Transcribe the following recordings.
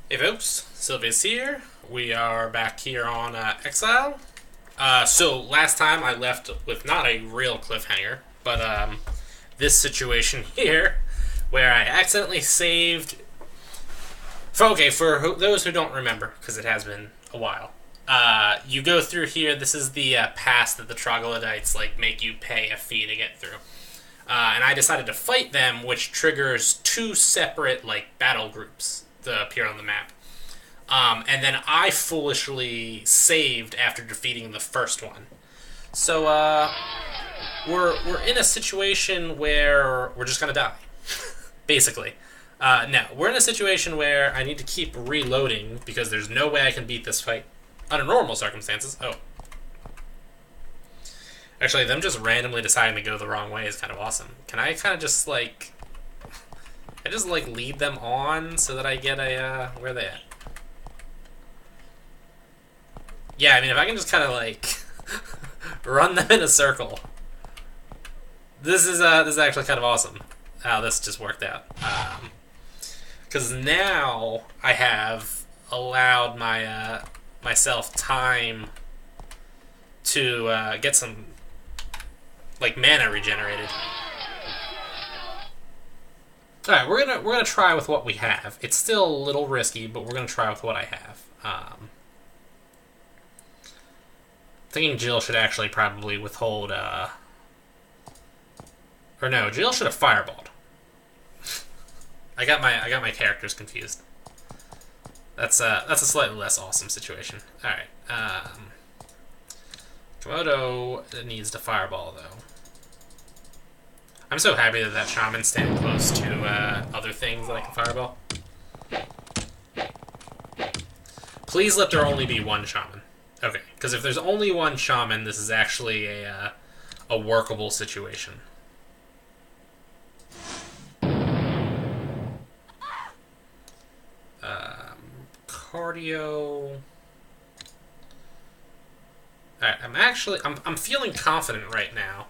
Hey folks, Sylvia's here. We are back here on Exile. So last time I left with not a real cliffhanger, but this situation here, where I accidentally saved. For those who don't remember, because it has been a while, you go through here. This is the pass that the troglodytes make you pay a fee to get through. And I decided to fight them, which triggers two separate battle groups to appear on the map. And then I foolishly saved after defeating the first one. So we're in a situation where we're just gonna die, basically. No, we're in a situation where I need to keep reloading because there's no way I can beat this fight under normal circumstances. Oh, actually, them just randomly deciding to go the wrong way is kind of awesome. Can I kind of just lead them on so that I get a where are they at? Yeah, I mean, if I can just kind of run them in a circle, this is actually kind of awesome. How this just worked out. Because now I have allowed myself time to get some mana regenerated. All right, we're gonna try with what we have. It's still a little risky, but we're gonna try with what I have. Thinking Jill should actually probably withhold. Or no, Jill should have fireballed. I got my characters confused. That's a slightly less awesome situation. All right. Komodo needs to fireball though. I'm so happy that shaman's standing close to other things that I can fireball. Please let there only be one shaman. Okay, because if there's only one shaman, this is actually a workable situation. Cardio. Alright, I'm feeling confident right now.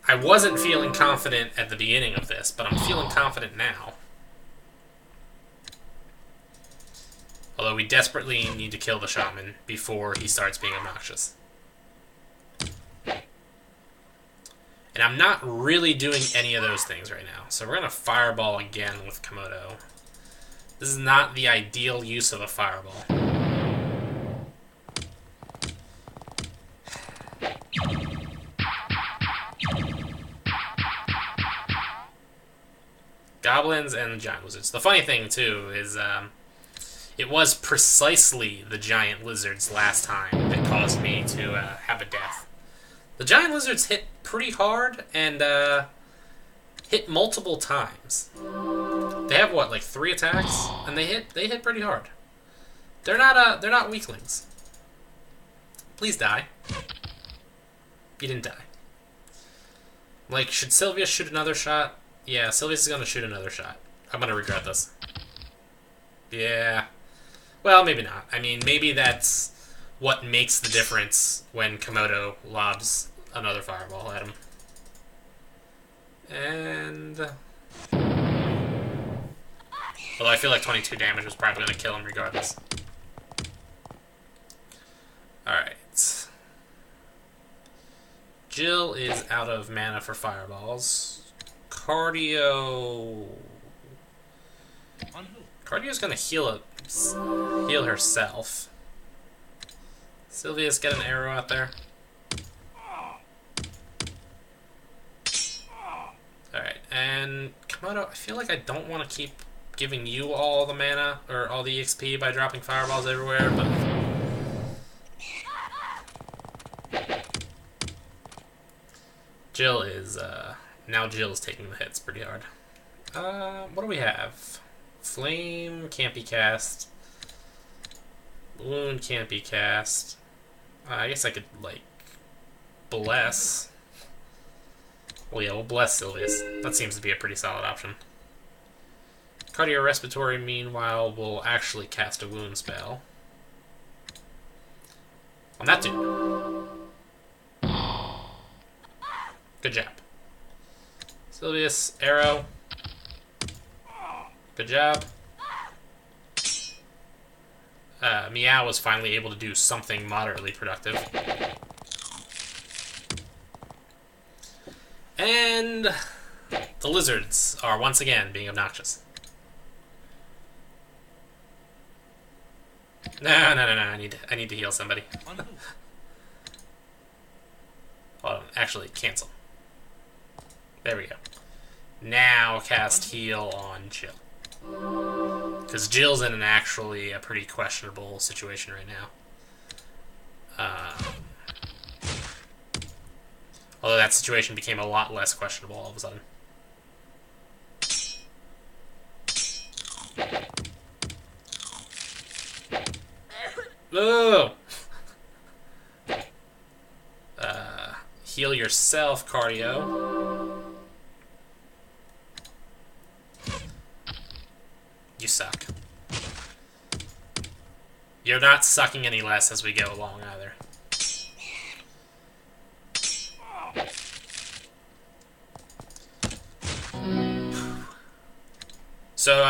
I wasn't feeling confident at the beginning of this, but I'm feeling confident now. Although we desperately need to kill the shaman before he starts being obnoxious. And I'm not really doing any of those things right now. So we're going to fireball again with Komodo. This is not the ideal use of a fireball. Goblins and the giant lizards. The funny thing, too, is it was precisely the giant lizards last time that caused me to have a death. The giant lizards hit pretty hard and hit multiple times. They have what, 3 attacks, and they hit pretty hard. They're not weaklings. Please die. You didn't die. Should Sylvia shoot another shot? Yeah, Sylvia's gonna shoot another shot. I'm gonna regret this. Yeah. Well, maybe not. I mean, maybe that's what makes the difference when Komodo lobs another fireball at him. And although I feel like 22 damage was probably going to kill him regardless. Alright. Jill is out of mana for fireballs. Cardio's going to heal herself. Sylvia's got an arrow out there. Alright, and Komodo, I feel like I don't want to keep giving you all the mana, or all the XP by dropping fireballs everywhere, but Jill is, now Jill's taking the hits pretty hard. What do we have? Flame can't be cast. Balloon can't be cast. I guess I could, bless. Well, yeah, we'll bless Sylvia's. That seems to be a pretty solid option. Cardiorespiratory, meanwhile, will actually cast a wound spell on that dude. Good job. Sylvia's arrow. Good job. Meow was finally able to do something moderately productive. And the lizards are once again being obnoxious. No. I need to heal somebody. Hold on. Actually, cancel. There we go. Now cast heal on Jill. Because Jill's in actually a pretty questionable situation right now. Although that situation became a lot less questionable all of a sudden. Oh! Heal yourself, cardio. You suck. You're not sucking any less as we go along either. So,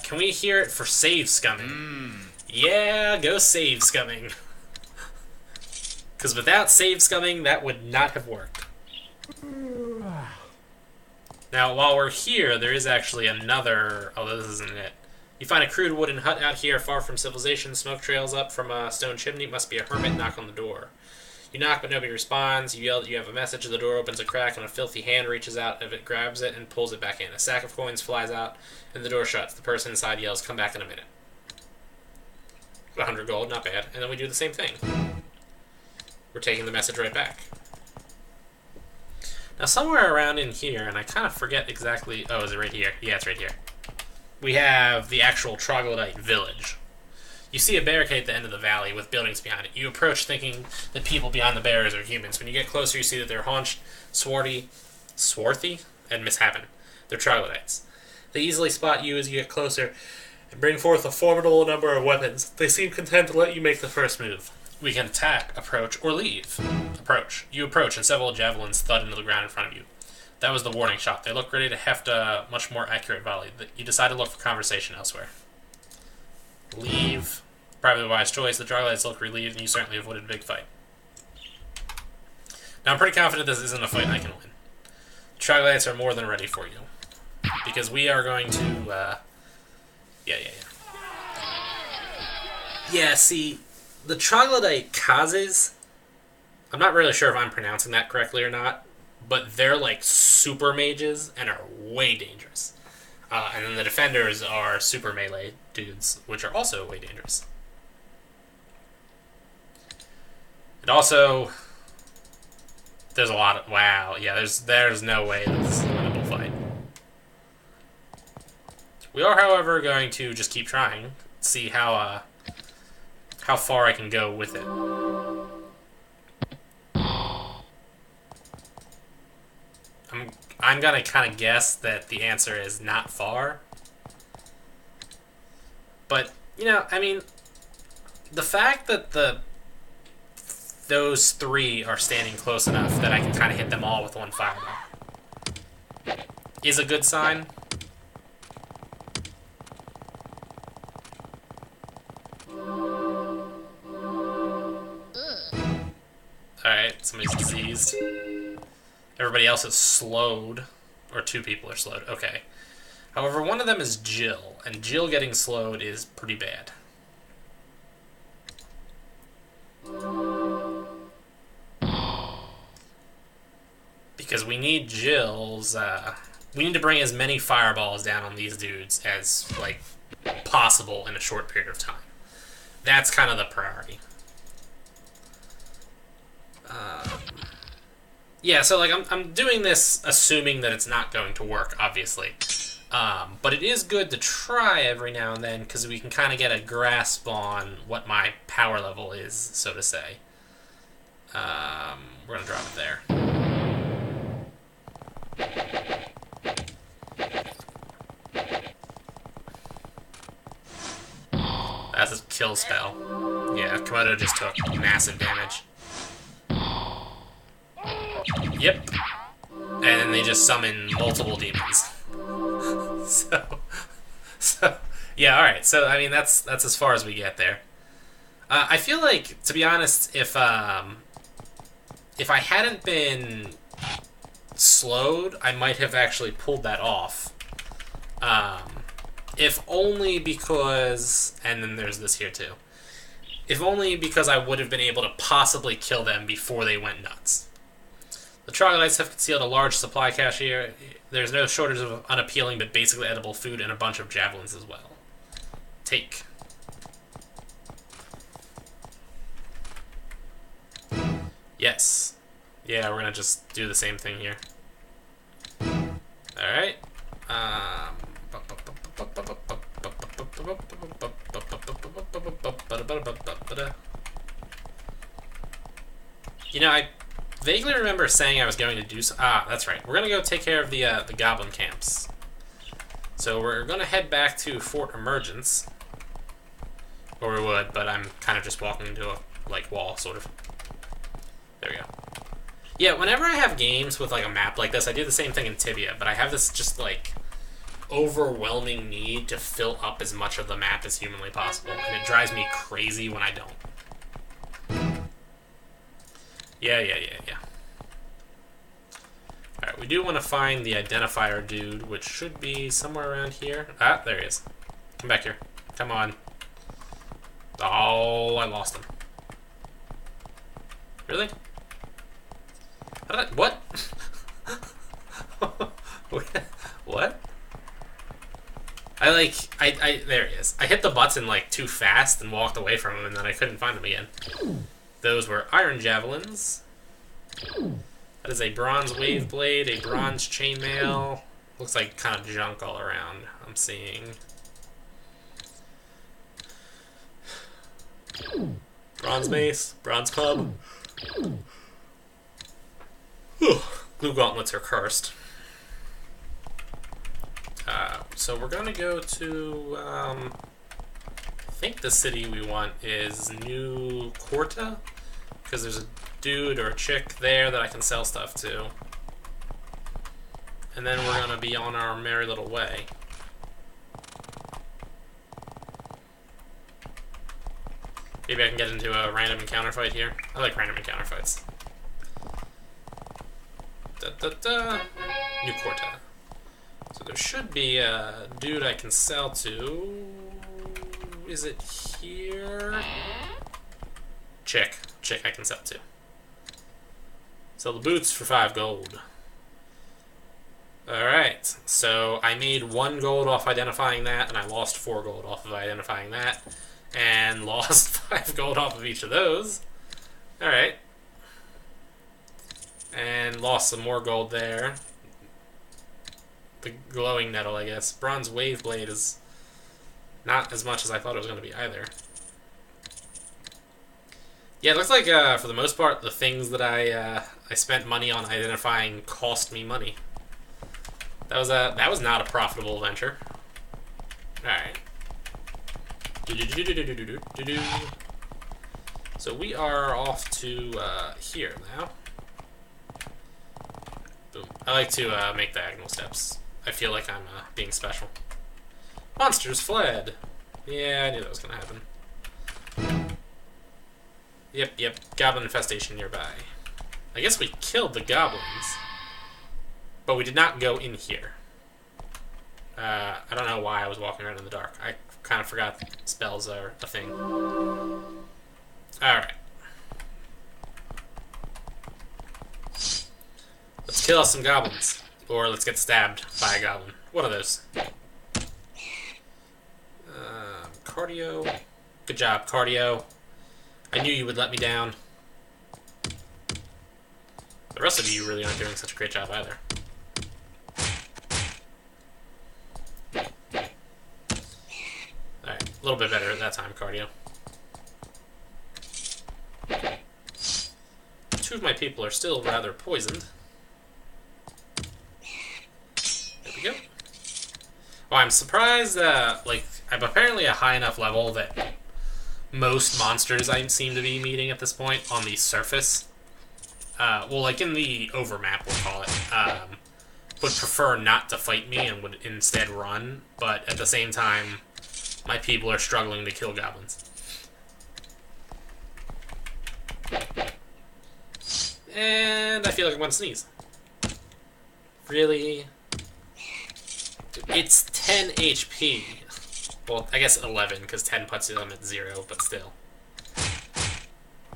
can we hear it for save scumming? Yeah, go save scumming. Because without save scumming, that would not have worked. Now, while we're here, there is actually another... Although this isn't it. You find a crude wooden hut out here, far from civilization. Smoke trails up from a stone chimney. Must be a hermit. Knock on the door. You knock, but nobody responds. You yell that you have a message. The door opens a crack, and a filthy hand reaches out of it, grabs it, and pulls it back in. A sack of coins flies out, and the door shuts. The person inside yells, "Come back in a minute." 100 gold, not bad. And then we do the same thing. We're taking the message right back. Now, somewhere around in here, and I kind of forget exactly... Oh, is it right here? Yeah, it's right here. We have the actual troglodyte village. You see a barricade at the end of the valley with buildings behind it. You approach thinking that people behind the barriers are humans. When you get closer, you see that they're haunched, swarthy, and misshapen. They're troglodytes. They easily spot you as you get closer and bring forth a formidable number of weapons. They seem content to let you make the first move. We can attack, approach, or leave. Approach. You approach, and several javelins thud into the ground in front of you. That was the warning shot. They look ready to heft a much more accurate volley. You decide to look for conversation elsewhere. Leave. Probably a wise choice. The troglodytes look relieved, and you certainly avoided a big fight. Now, I'm pretty confident this isn't a fight I can win. Troglodytes are more than ready for you. Because we are going to, Yeah, see, the troglodyte Kazes, I'm not really sure if I'm pronouncing that correctly or not, but they're like super mages and are way dangerous. And then the defenders are super melee dudes, which are also way dangerous. And also, there's a lot of... Wow, yeah, there's no way this is a winnable fight. We are, however, going to just keep trying, see how far I can go with it. I'm gonna kind of guess that the answer is not far. But, you know, I mean, the fact that those three are standing close enough that I can kind of hit them all with one fireball is a good sign. Alright, somebody's diseased. Everybody else is slowed. Or two people are slowed. Okay. However, one of them is Jill. And Jill getting slowed is pretty bad. Because we need Jill's... we need to bring as many fireballs down on these dudes as, like, possible in a short period of time. That's kind of the priority. Yeah, so like I'm doing this assuming that it's not going to work, obviously. But it is good to try every now and then because we can kind of get a grasp on what my power level is, so to say. We're going to drop it there. That's a kill spell. Yeah, Komodo just took massive damage. Yep. And then they just summon multiple demons. So, yeah, alright. So, I mean, that's as far as we get there. I feel like, to be honest, if I hadn't been slowed, I might have actually pulled that off. If only because... And then there's this here, too. If only because I would have been able to possibly kill them before they went nuts. The troglodytes have concealed a large supply cache here. There's no shortage of unappealing but basically edible food and a bunch of javelins as well. Take. Yes. Yeah, we're gonna just do the same thing here. Alright. You know, I vaguely remember saying I was going to do so. Ah, that's right. We're gonna go take care of the goblin camps. So we're gonna head back to Fort Emergence, or we would, but I'm kind of just walking into a wall, sort of. There we go. Yeah, whenever I have games with like a map like this, I do the same thing in Tibia, but I have this just like overwhelming need to fill up as much of the map as humanly possible, and it drives me crazy when I don't. Yeah. Alright, we do want to find the identifier dude, which should be somewhere around here. Ah, there he is. Come back here. Come on. Oh, I lost him. Really? How did I... What? What? There he is. I hit the button like too fast and walked away from him, and then I couldn't find him again. Those were iron javelins. That is a bronze wave blade, a bronze chainmail. Looks like kind of junk all around. I'm seeing. Bronze mace, bronze club. Whew. Glue gauntlets are cursed. So we're gonna go to, I think the city we want is New Corta, because there's a dude or a chick there that I can sell stuff to. And then we're gonna be on our merry little way. Maybe I can get into a random encounter fight here. I like random encounter fights. New Corta. So there should be a dude I can sell to. Is it here? Chick I can sell to. Sell the boots for 5 gold. Alright, so I made 1 gold off identifying that, and I lost 4 gold off of identifying that, and lost 5 gold off of each of those. Alright. And lost some more gold there. The glowing nettle, I guess. Bronze wave blade is not as much as I thought it was going to be either. Yeah, it looks like, for the most part, the things that I spent money on identifying cost me money. That was not a profitable venture. Alright. So we are off to here now. Boom. I like to make diagonal steps. I feel like I'm being special. Monsters fled! Yeah, I knew that was going to happen. Yep. Goblin infestation nearby. I guess we killed the goblins. But we did not go in here. I don't know why I was walking around in the dark. I kind of forgot spells are a thing. Alright. Let's kill some goblins. Or let's get stabbed by a goblin. One of those. Cardio. Good job, cardio. I knew you would let me down. The rest of you really aren't doing such a great job either. Alright, a little bit better at that time, cardio. 2 of my people are still rather poisoned. There we go. Well, I'm surprised that, I'm apparently a high enough level that most monsters I seem to be meeting at this point on the surface, well, like in the overmap, we'll call it, would prefer not to fight me and would instead run, but at the same time, my people are struggling to kill goblins. And I feel like I'm gonna sneeze. Really? It's 10 HP. Well, I guess 11, because 10 puts them at 0, but still.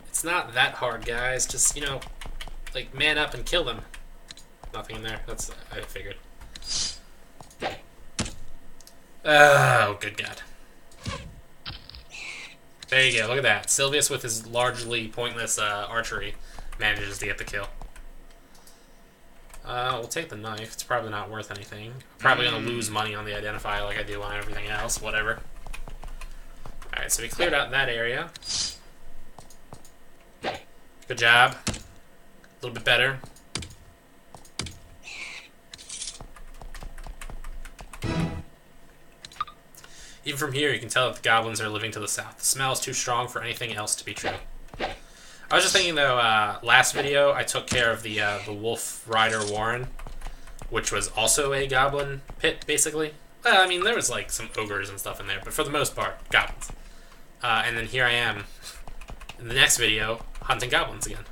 It's not that hard, guys. Just, you know, like, man up and kill them. Nothing in there. That's, I figured. Oh, good God. There you go, look at that. Sylvius, with his largely pointless archery, manages to get the kill. We'll take the knife. It's probably not worth anything. Probably going to lose money on the identifier like I do on everything else. Whatever. Alright, so we cleared out that area. Good job. A little bit better. Even from here, you can tell that the goblins are living to the south. The smell is too strong for anything else to be true. I was just thinking, though, last video, I took care of the Wolf Rider Warren, which was also a goblin pit, basically. Well, I mean, there was, like, some ogres and stuff in there, but for the most part, goblins. And then here I am, in the next video, hunting goblins again.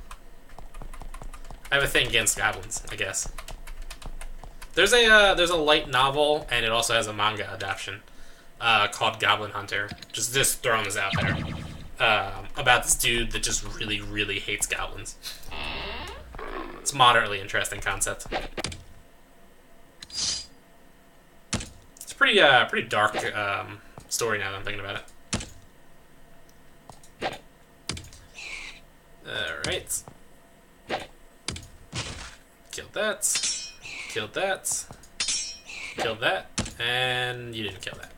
I have a thing against goblins, I guess. There's a light novel, and it also has a manga adaptation. Called Goblin Hunter. Just throwing this out there. About this dude that just really, really hates goblins. It's a moderately interesting concept. It's a pretty dark story now that I'm thinking about it. Alright. Killed that. Killed that. Killed that. And you didn't kill that.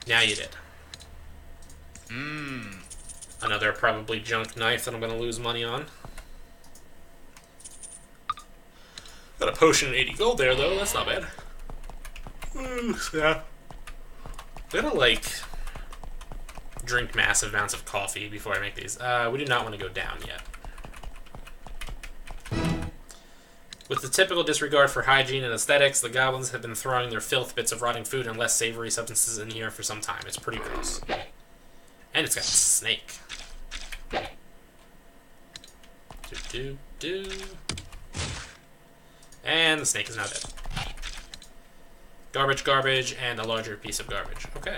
Now you did. Another probably junk knife that I'm going to lose money on. Got a potion and 80 gold there, though. That's not bad. Yeah. I'm going to, like, drink massive amounts of coffee before I make these. We do not want to go down yet. With the typical disregard for hygiene and aesthetics, the goblins have been throwing their filth, bits of rotting food, and less savory substances in here for some time. It's pretty gross. And it's got a snake. And the snake is now dead. Garbage, garbage, and a larger piece of garbage. Okay.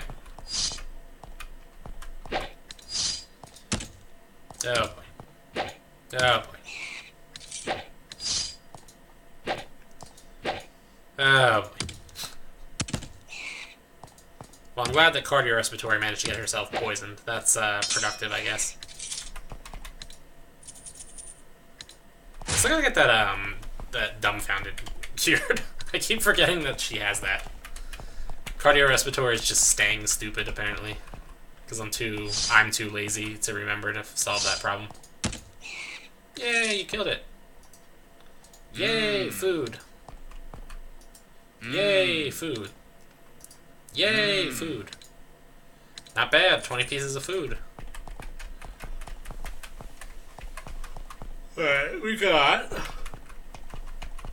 Oh boy. Oh boy. Oh boy. Well, I'm glad that cardiorespiratory managed to get herself poisoned. That's productive, I guess. Still gotta get that dumbfounded cured. I keep forgetting that she has that. Cardiorespiratory is just staying stupid, apparently. Because I'm too lazy to remember to solve that problem. Yay, you killed it. Yay, food. Yay, food. Yay, food. Not bad, 20 pieces of food. Alright, we got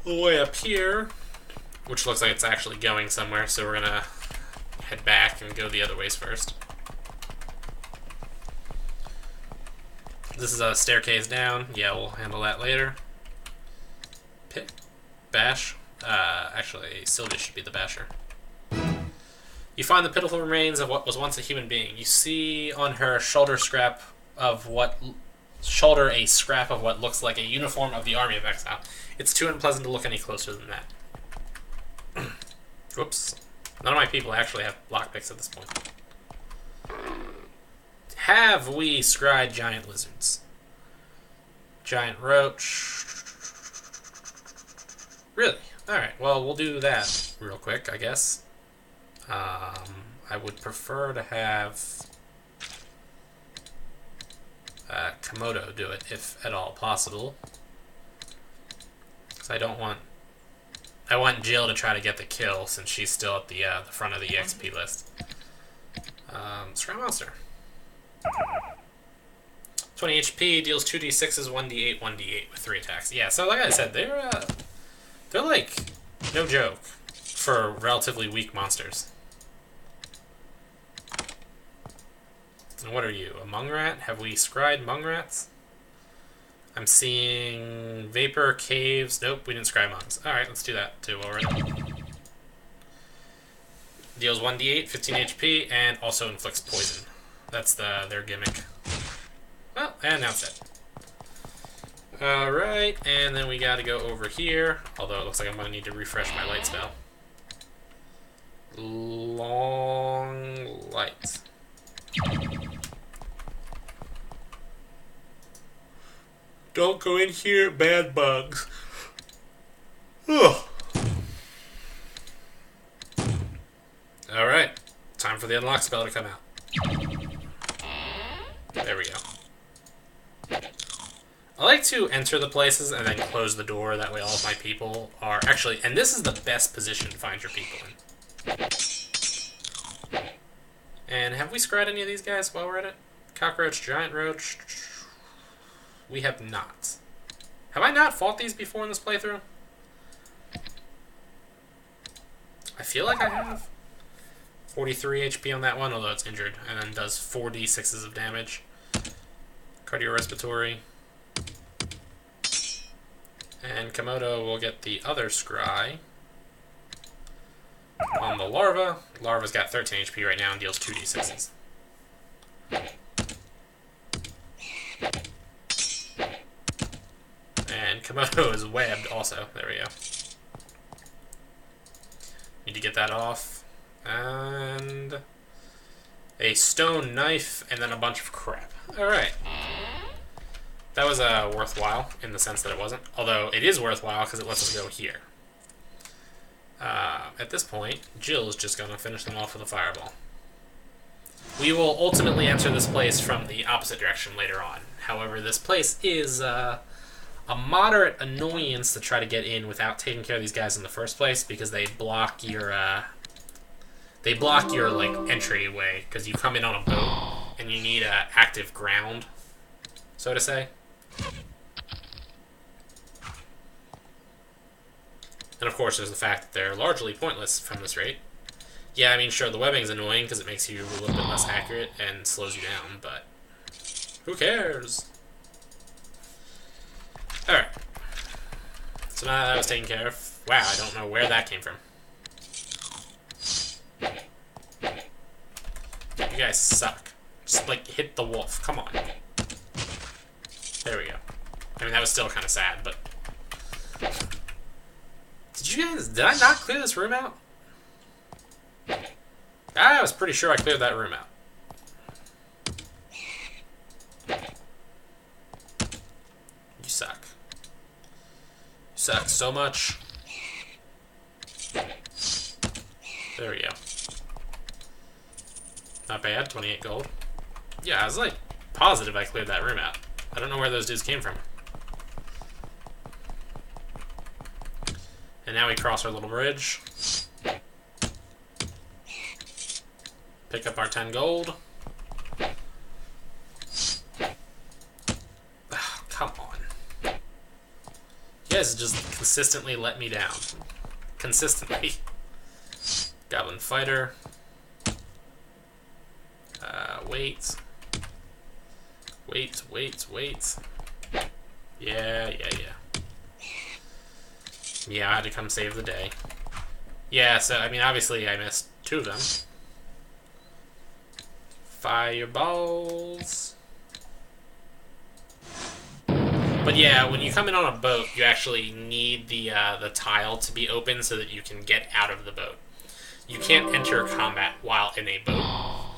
the way up here, which looks like it's actually going somewhere, so we're gonna head back and go the other ways first. This is a staircase down. Yeah, we'll handle that later. Pit. Bash. Actually, Sylvia should be the basher. You find the pitiful remains of what was once a human being. You see on her shoulder a scrap of what looks like a uniform of the army of Exile. It's too unpleasant to look any closer than that. Whoops. None of my people actually have lockpicks at this point. Have we scryed giant lizards? Giant roach. Really? Alright, well, we'll do that real quick, I guess. I would prefer to have Komodo do it, if at all possible. Because I want Jill to try to get the kill, since she's still at the front of the EXP list. Scry Monster. 20 HP, deals 2d6s, 1d8, 1d8 with 3 attacks. Yeah, so like I said, they're like No joke. For relatively weak monsters. And what are you? A mungrat? Have we scryed mungrats? I'm seeing vapor, caves. Nope, we didn't scry mungs. Alright, let's do that too while we're in it. Deals 1d8, 15 HP, and also inflicts poison. That's their gimmick. Well, and now it's dead. Alright, and then we gotta go over here. Although it looks like I'm gonna need to refresh my light spell. Long light. Don't go in here, bad bugs. Ugh. Alright, time for the unlock spell to come out. There we go. I like to enter the places and then close the door, that way all of my people are actually, and this is the best position to find your people in. And have we scryed any of these guys while we're at it? Cockroach, giant roach. We have not. Have I not fought these before in this playthrough? I feel like I have. 43 HP on that one, although it's injured, and then does 4d6s of damage. Cardiorespiratory. And Komodo will get the other scry on the larva. Larva's got 13 HP right now and deals 2d6s. And Komodo is webbed also. There we go. Need to get that off. And a stone knife, and then a bunch of crap. Alright. That was worthwhile, in the sense that it wasn't. Although, it is worthwhile, because it lets us go here. At this point, Jill's just going to finish them off with a fireball. We will ultimately enter this place from the opposite direction later on. However, this place is a moderate annoyance to try to get in without taking care of these guys in the first place, because they block your like entryway, because you come in on a boat and you need active ground, so to say. And of course, there's the fact that they're largely pointless from this rate. Yeah, I mean, sure, the webbing's annoying because it makes you a little bit less accurate and slows you down, but who cares? Alright. So now that was taken care of. Wow, I don't know where that came from. You guys suck. Just, like, hit the wolf. Come on. There we go. I mean, that was still kind of sad, but... Did I not clear this room out? I was pretty sure I cleared that room out. You suck. You suck so much. There we go. Not bad, 28 gold. Yeah, I was like positive I cleared that room out. I don't know where those dudes came from. And now we cross our little bridge. Pick up our 10 gold. Oh, come on. You guys just consistently let me down. Consistently. Goblin fighter. Wait. Wait. Yeah. Yeah, I had to come save the day. Yeah, so, I mean, obviously I missed 2 of them. Fireballs. But yeah, when you come in on a boat, you actually need the tile to be open so that you can get out of the boat. You can't enter combat while in a boat.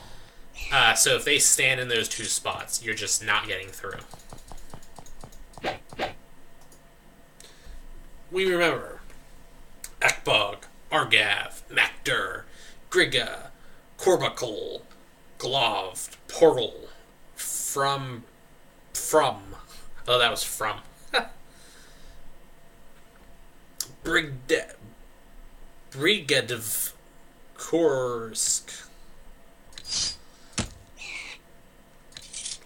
So if they stand in those 2 spots, you're just not getting through. We remember Akbog, Argav, Macdur, Grigga, Corbacle, Gloved, Portal, from. Oh, that was from. Brigadov Kursk.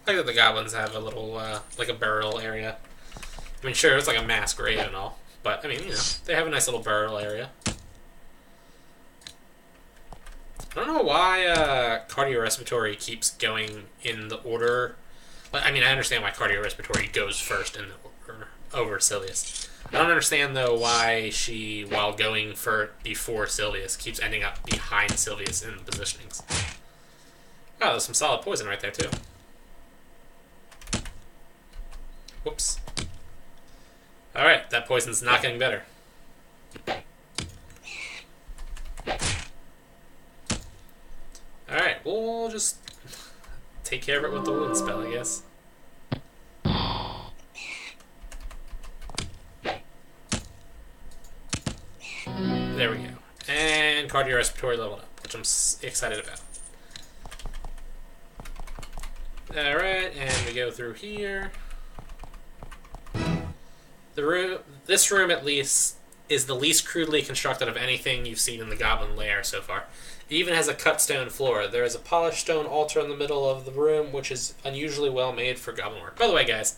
I think that the goblins have a little, like a burial area. I mean, sure, it's like a mass grave and all, But, I mean, they have a nice little burial area. I don't know why cardiorespiratory keeps going in the order. I mean, I understand why cardiorespiratory goes first in the order over Sylvius. I don't understand, though, why she, while going before Sylvius, keeps ending up behind Sylvius in the positionings. Oh, there's some solid poison right there, too. Whoops. Alright, that poison's not getting better. Alright, we'll just take care of it with the wound spell, I guess. There we go. And cardiorespiratory leveled up, which I'm excited about. Alright, and we go through here. This room, at least, is the least crudely constructed of anything you've seen in the Goblin Lair so far. It even has a cut stone floor. There is a polished stone altar in the middle of the room, which is unusually well made for Goblin work. By the way, guys,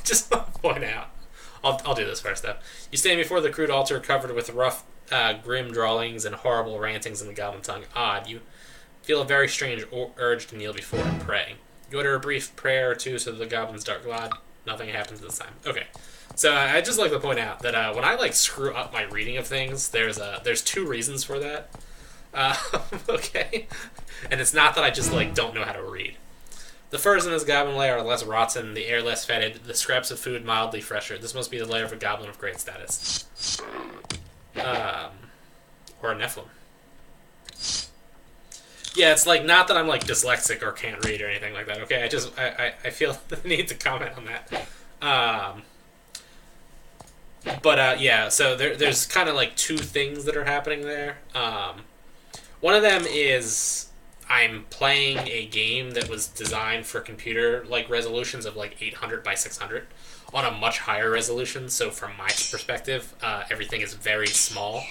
just want to point out, I'll do this first, though. You stand before the crude altar covered with rough, grim drawings and horrible rantings in the Goblin tongue. Odd. You feel a very strange urge to kneel before and pray. You utter a brief prayer or two to the Goblin's dark god. Nothing happens this time. Okay. So I just like to point out that when I screw up my reading of things, there's two reasons for that. Okay, and it's not that I just don't know how to read. The furs in this goblin lair are less rotten, the air less fetid, the scraps of food mildly fresher. This must be the lair of a goblin of great status, or a Nephilim. Yeah, it's not that I'm dyslexic or can't read or anything like that. Okay, I feel the need to comment on that. Yeah, so there's kind of two things that are happening there. One of them is I'm playing a game that was designed for computer resolutions of 800 by 600 on a much higher resolution. So from my perspective, everything is very small.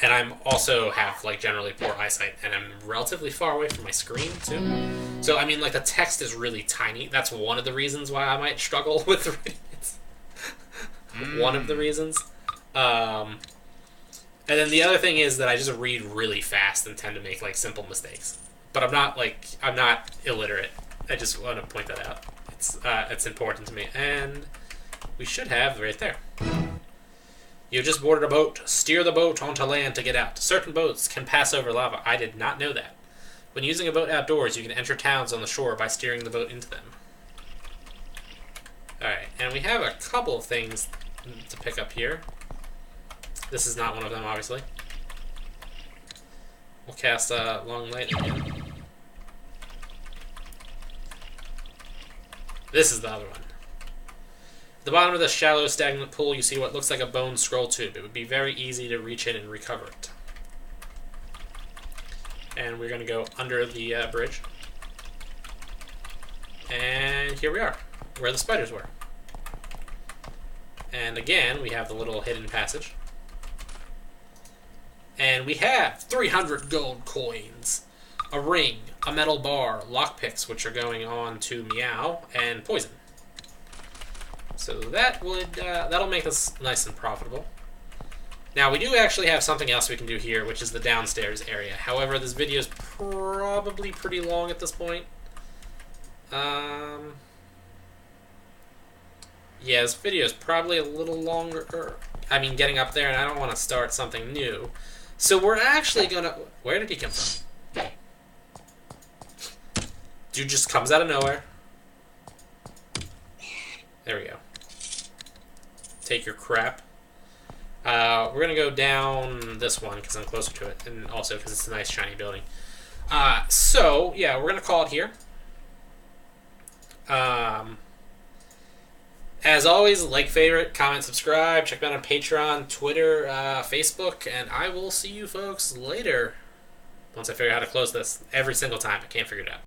And I'm also have generally poor eyesight, and I'm relatively far away from my screen too. So I mean, the text is really tiny. That's one of the reasons why I might struggle with reading it. One of the reasons. And then the other thing is that I just read really fast and tend to make simple mistakes. But I'm not illiterate. I just want to point that out. It's important to me, and we should have right there. You just boarded a boat. Steer the boat onto land to get out. Certain boats can pass over lava. I did not know that. When using a boat outdoors, you can enter towns on the shore by steering the boat into them. Alright, and we have a couple of things to pick up here. This is not one of them, obviously. We'll cast Long Light again. This is the other one. At the bottom of the shallow, stagnant pool, you see what looks like a bone scroll tube. It would be very easy to reach in and recover it. And we're going to go under the bridge. And here we are, where the spiders were. And again, we have the little hidden passage. And we have 300 gold coins, a ring, a metal bar, lockpicks, which are going on to Meow, and poison. So that'll make us nice and profitable. Now, we do actually have something else we can do here, which is the downstairs area. However, this video is probably pretty long at this point. Yeah, this video is probably a little longer. I mean, getting up there, and I don't want to start something new. So we're actually gonna... Where did he come from? Dude just comes out of nowhere. There we go. Take your crap. We're gonna go down this one because I'm closer to it, and also because it's a nice shiny building. So yeah, we're gonna call it here. As always, like, favorite, comment, subscribe, check me out on Patreon, Twitter, Facebook, and I will see you folks later once I figure out how to close this every single time. I can't figure it out.